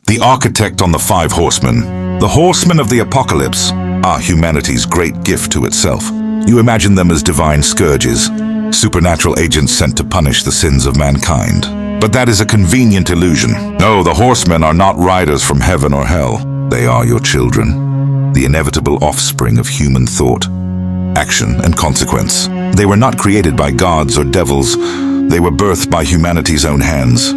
The architect on the 5 horsemen. The horsemen of the apocalypse are humanity's great gift to itself. You imagine them as divine scourges, supernatural agents sent to punish the sins of mankind. But that is a convenient illusion. No, the horsemen are not riders from heaven or hell. They are your children, the inevitable offspring of human thought, action, and consequence. They were not created by gods or devils. They were birthed by humanity's own hands.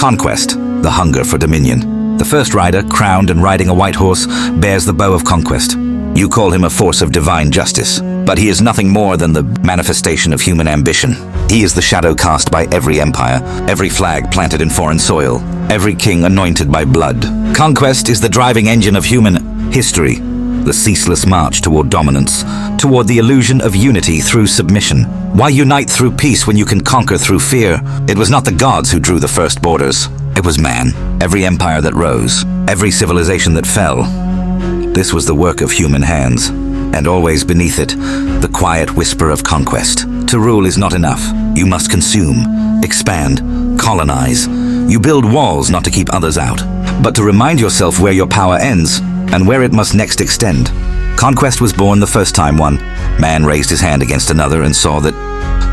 Conquest, the hunger for dominion. The first rider, crowned and riding a white horse, bears the bow of conquest. You call him a force of divine justice, but he is nothing more than the manifestation of human ambition. He is the shadow cast by every empire, every flag planted in foreign soil, every king anointed by blood. Conquest is the driving engine of human history, the ceaseless march toward dominance, toward the illusion of unity through submission. Why unite through peace when you can conquer through fear? It was not the gods who drew the first borders. It was man. Every empire that rose, every civilization that fell. This was the work of human hands, and always beneath it, the quiet whisper of conquest. To rule is not enough. You must consume, expand, colonize. You build walls not to keep others out, but to remind yourself where your power ends and where it must next extend. Conquest was born the first time one man raised his hand against another and saw that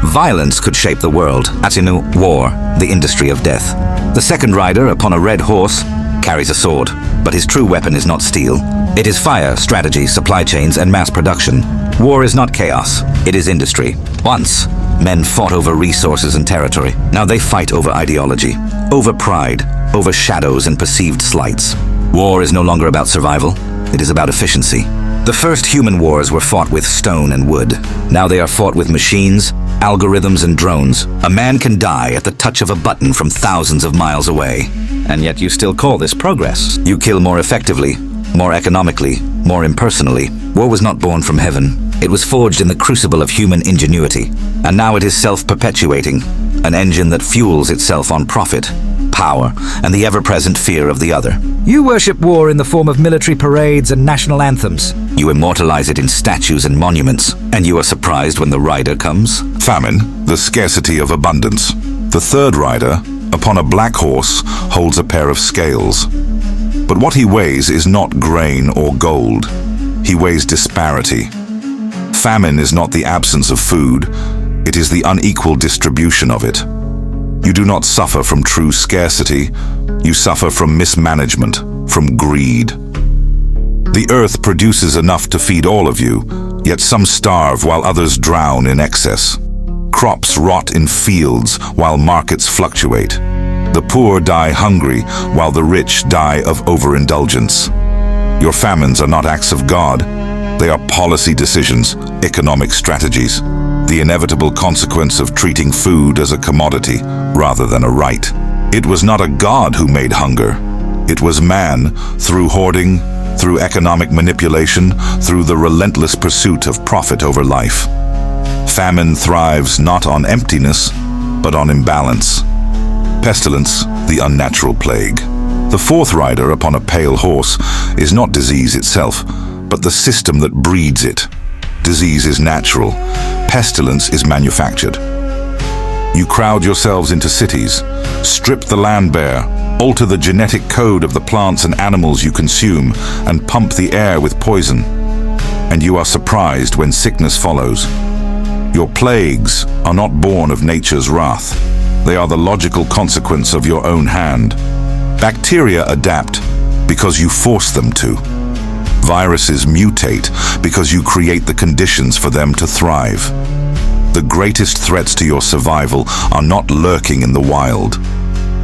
violence could shape the world. Atinu, war, the industry of death. The second rider, upon a red horse, carries a sword, but his true weapon is not steel. It is fire, strategy, supply chains, and mass production. War is not chaos, it is industry. Once, men fought over resources and territory. Now they fight over ideology, over pride, over shadows and perceived slights. War is no longer about survival, it is about efficiency. The first human wars were fought with stone and wood. Now they are fought with machines, algorithms, and drones. A man can die at the touch of a button from thousands of miles away. And yet you still call this progress. You kill more effectively, more economically, more impersonally. War was not born from heaven. It was forged in the crucible of human ingenuity. And now it is self-perpetuating, an engine that fuels itself on profit, power, and the ever-present fear of the other. You worship war in the form of military parades and national anthems. You immortalize it in statues and monuments, and you are surprised when the rider comes? Famine, the scarcity of abundance. The third rider, upon a black horse, holds a pair of scales. But what he weighs is not grain or gold. He weighs disparity. Famine is not the absence of food, it is the unequal distribution of it. You do not suffer from true scarcity, you suffer from mismanagement, from greed. The earth produces enough to feed all of you, yet some starve while others drown in excess. Crops rot in fields while markets fluctuate. The poor die hungry while the rich die of overindulgence. Your famines are not acts of God, they are policy decisions, economic strategies, the inevitable consequence of treating food as a commodity rather than a right. It was not a God who made hunger. It was man, through hoarding, through economic manipulation, through the relentless pursuit of profit over life. Famine thrives not on emptiness, but on imbalance. Pestilence, the unnatural plague. The fourth rider upon a pale horse is not disease itself, but the system that breeds it. Disease is natural. Pestilence is manufactured. You crowd yourselves into cities, strip the land bare, alter the genetic code of the plants and animals you consume, and pump the air with poison. And you are surprised when sickness follows. Your plagues are not born of nature's wrath. They are the logical consequence of your own hand. Bacteria adapt because you force them to. Viruses mutate because you create the conditions for them to thrive. The greatest threats to your survival are not lurking in the wild.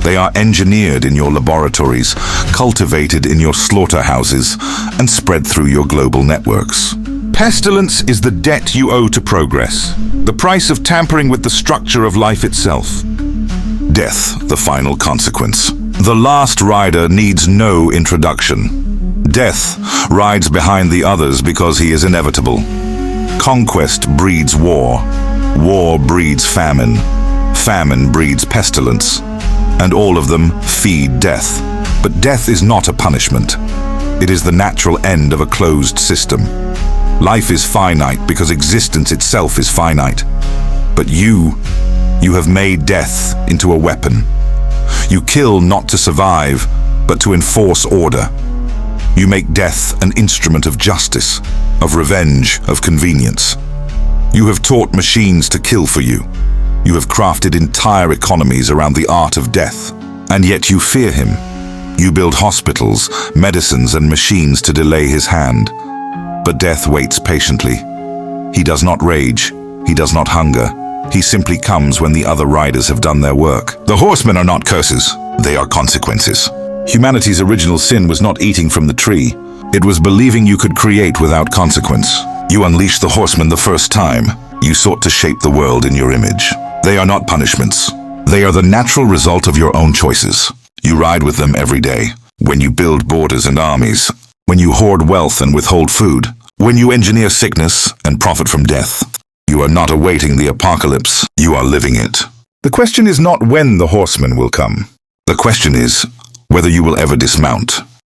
They are engineered in your laboratories, cultivated in your slaughterhouses, and spread through your global networks. Pestilence is the debt you owe to progress, the price of tampering with the structure of life itself. Death, the final consequence. The last rider needs no introduction. Death rides behind the others because he is inevitable. Conquest breeds war. War breeds famine. Famine breeds pestilence. And all of them feed death. But death is not a punishment. It is the natural end of a closed system. Life is finite because existence itself is finite. But you have made death into a weapon. You kill not to survive, but to enforce order. You make death an instrument of justice, of revenge, of convenience. You have taught machines to kill for you. You have crafted entire economies around the art of death, and yet you fear him. You build hospitals, medicines, and machines to delay his hand. But death waits patiently. He does not rage. He does not hunger. He simply comes when the other riders have done their work. The horsemen are not curses. They are consequences. Humanity's original sin was not eating from the tree. It was believing you could create without consequence. You unleashed the horsemen the first time. You sought to shape the world in your image. They are not punishments. They are the natural result of your own choices. You ride with them every day. When you build borders and armies. When you hoard wealth and withhold food. When you engineer sickness and profit from death. You are not awaiting the apocalypse. You are living it. The question is not when the horsemen will come. The question is whether you will ever dismount.